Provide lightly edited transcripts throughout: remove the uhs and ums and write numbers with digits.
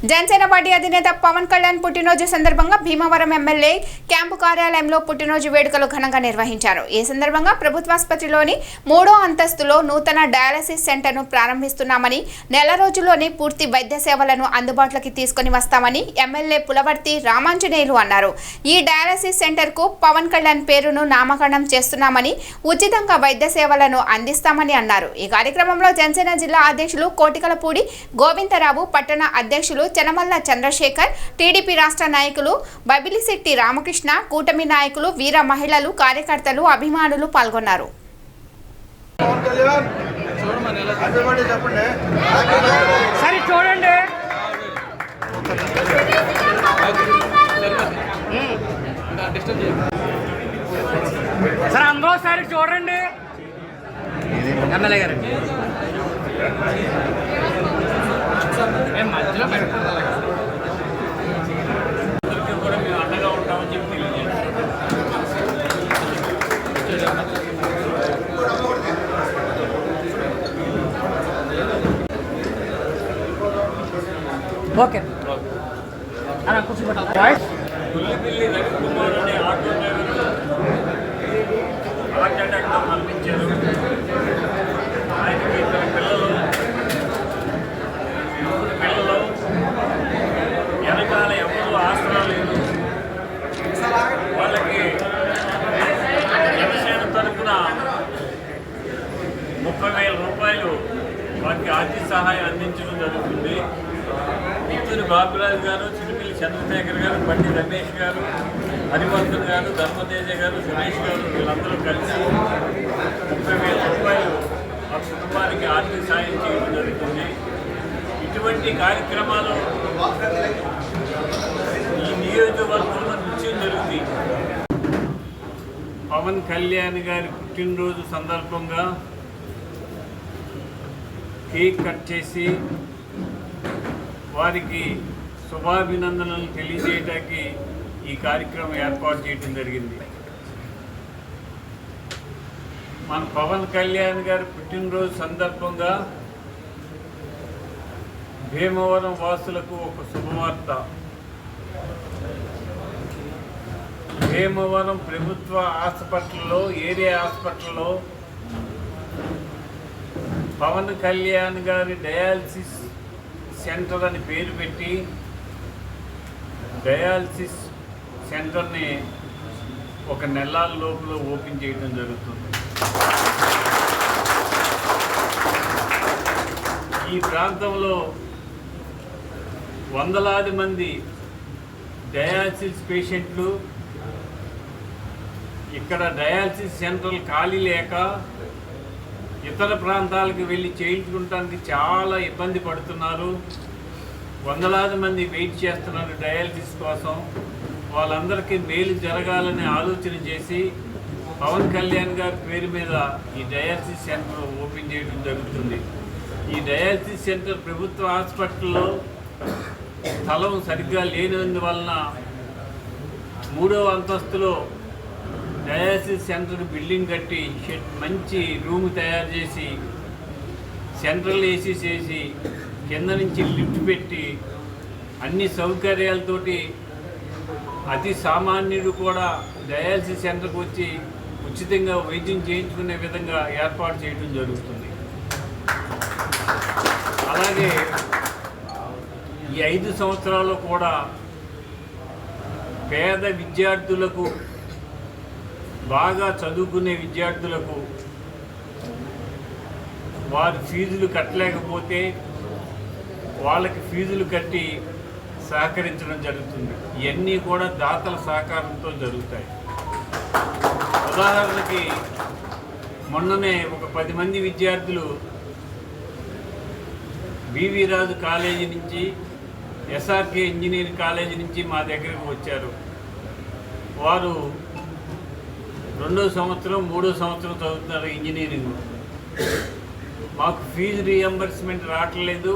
Janasena party అధినేత పవన్ కళ్యాణ్ పుట్టినరోజు సందర్భంగా భీమవరం ఎమ్మెల్యే క్యాంపు కార్యాలయంలో పుట్టినరోజు వేడుకలు ఘనంగా నిర్వహించారు. ఈ సందర్భంగా ప్రభుత్వాసుపత్రిలోని 3వ అంతస్తులో నూతన డయాలసిస్ సెంటర్ను ప్రారంభిస్తున్నామని, నెల రోజుల్లోనే పూర్తి వైద్య సేవలను అందుబాటులోకి తీసుకుని వస్తామని ఎమ్మెల్యే పులవర్తి రామాంజనేయులు అన్నారు. ఈ డయాలసిస్ సెంటర్కు పవన్ కళ్యాణ్ పేరును నామకరణం చేస్తున్నామని, ఉచితంగా వైద్య సేవలను అందిస్తామని అన్నారు. ఈ కార్యక్రమంలో జనసేన జిల్లా అధ్యక్షులు కోటికలపూడి గోవిందరావు, పట్టణ అధ్యక్షులు చనమల్ల చంద్రశేఖర్, టీడీపీ రాష్ట్ర నాయకులు బబిలిశెట్టి రామకృష్ణ, కూటమి నాయకులు, వీర మహిళలు, కార్యకర్తలు, అభిమానులు పాల్గొన్నారు. చూడండి ఎమ్మెల్యే గారు మధ్యలో కూడా మేము అండగా ఉంటామని చెప్పి తెలియజేయండి. ఓకే అలా కూర్చోబెట్టాలి. పుల్లిపిల్లి రవికుమార్ అనే ఆటో డ్రైవర్ హార్ట్ అటాక్తో మరణించారు. ఆయనకి ఇద్దరు పిల్లలు వెనకాల ఎవరు ఆసరా లేదు. వాళ్ళకి జనసేన తరఫున 30,000 రూపాయలు వారికి ఆర్థిక సహాయం అందించడం జరుగుతుంది. మిత్తూరి బాబురాజు గారు, చిరుమిల్లి చంద్రశేఖర్ గారు, బండి రమేష్ గారు, హరివర్ధన్ గారు, ధర్మతేజ గారు, సురేష్ గారు వీళ్ళందరూ కలిసి 30,000 రూపాయలు ఆ కుటుంబానికి ఆర్థిక సాయం చేయడం జరుగుతుంది. ఇటువంటి కార్యక్రమాలు ఈ నియోజకవర్గంలో నిత్యం జరుగుతాయి. పవన్ కళ్యాణ్ గారి పుట్టినరోజు సందర్భంగా కేక్ కట్ చేసి వారికి శుభాభినందనలు తెలియజేయడానికి ఈ కార్యక్రమం ఏర్పాటు చేయడం జరిగింది. మన పవన్ కళ్యాణ్ గారి పుట్టినరోజు సందర్భంగా భీమవరం వాసులకు ఒక శుభవార్త. భీమవరం ప్రభుత్వ హాస్పిటల్లో, ఏరియా హాస్పిటల్లో పవన్ కళ్యాణ్ గారి డయాలసిస్ సెంటర్ అని పేరు పెట్టి డయాలసిస్ సెంటర్ని ఒక నెల లోపల ఓపెన్ చేయడం జరుగుతుంది. ఈ ప్రాంతంలో వందలాది మంది డయాలసిస్ పేషెంట్లు ఇక్కడ డయాలసిస్ సెంటర్లు ఖాళీ లేక ఇతర ప్రాంతాలకు వెళ్ళి చేయించుకోవడానికి చాలా ఇబ్బంది పడుతున్నారు. వందలాది మంది వెయిట్ చేస్తున్నారు డయాలసిస్ కోసం. వాళ్ళందరికీ మేలు జరగాలని ఆలోచన చేసి పవన్ కళ్యాణ్ గారి పేరు మీద ఈ డయాలసిస్ సెంటర్ ఓపెన్ చేయడం జరుగుతుంది. ఈ డయాలసిస్ సెంటర్ ప్రభుత్వ హాస్పిటల్లో స్థలం సరిగ్గా లేనందువలన 3వ అంతస్తులో డయాలసిస్ సెంటర్ బిల్డింగ్ కట్టి మంచి రూమ్ తయారు చేసి సెంట్రల్ ఏసీ చేసి కింద నుంచి లిఫ్ట్ పెట్టి అన్ని సౌకర్యాలతోటి అతి సామాన్యుడు కూడా డయాలసిస్ సెంటర్కి వచ్చి ఉచితంగా వైద్యం చేయించుకునే విధంగా ఏర్పాటు చేయడం జరుగుతుంది. అలాగే ఈ 5 సంవత్సరాల్లో కూడా పేద విద్యార్థులకు, బాగా చదువుకునే విద్యార్థులకు వారి ఫీజులు కట్టలేకపోతే వాళ్ళకి ఫీజులు కట్టి సహకరించడం జరుగుతుంది. ఇవన్నీ కూడా దాతల సహకారంతో జరుగుతాయి. ఉదాహరణకి మొన్ననే ఒక 10 మంది విద్యార్థులు వివి రాజు కాలేజీ నుంచి, ఎస్ఆర్కే ఇంజనీరింగ్ కాలేజీ నుంచి మా దగ్గరకు వచ్చారు. వారు 2వ సంవత్సరం 3వ సంవత్సరం చదువుతున్నారు ఇంజనీరింగ్. మాకు ఫీజు రీఎంబర్స్మెంట్ రావట్లేదు,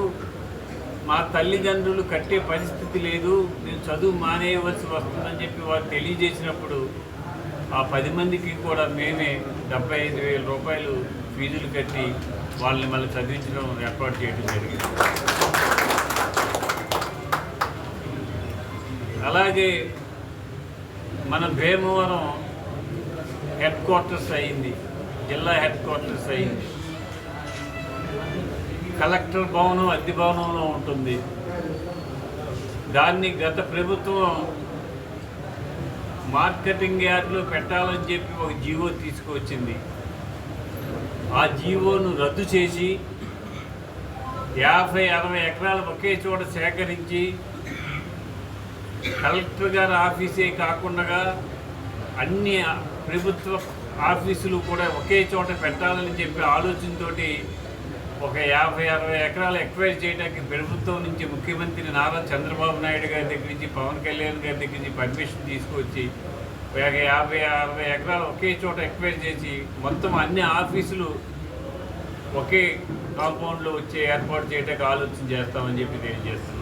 మా తల్లిదండ్రులు కట్టే పరిస్థితి లేదు, నేను చదువు మానేయవలసి వస్తుందని చెప్పి వారు తెలియజేసినప్పుడు ఆ 10 మందికి కూడా మేమే 75,000 రూపాయలు ఫీజులు కట్టి వాళ్ళని మళ్ళీ చదివించడం ఏర్పాటు చేయడం జరిగింది. అలాగే మన భీమవరం హెడ్ క్వార్టర్స్ అయింది, జిల్లా హెడ్ క్వార్టర్స్ అయింది. కలెక్టర్ భవనం అద్దె భవనంలో ఉంటుంది. దాన్ని గత ప్రభుత్వం మార్కెటింగ్ యార్డ్లో పెట్టాలని చెప్పి ఒక జీవో తీసుకువచ్చింది. ఆ జీవోను రద్దు చేసి 50-60 ఎకరాలు ఒకే చోట సేకరించి కలెక్టర్ గారి ఆఫీసే కాకుండా అన్ని ప్రభుత్వ ఆఫీసులు కూడా ఒకే చోట పెట్టాలని చెప్పి ఆలోచనతోటి ఒక 50-60 ఎకరాలు ఎక్వైర్ చేయడానికి ప్రభుత్వం నుంచి ముఖ్యమంత్రి నారా చంద్రబాబు నాయుడు గారి దగ్గర నుంచి పవన్ కళ్యాణ్ గారి దగ్గర నుంచి పర్మిషన్ తీసుకొచ్చి 50-60 ఎకరాలు ఒకే చోట ఎక్వైర్ చేసి మొత్తం అన్ని ఆఫీసులు ఒకే కాంపౌండ్లో వచ్చే ఏర్పాటు చేయడానికి ఆలోచన చేస్తామని చెప్పి తెలియజేస్తున్నాం.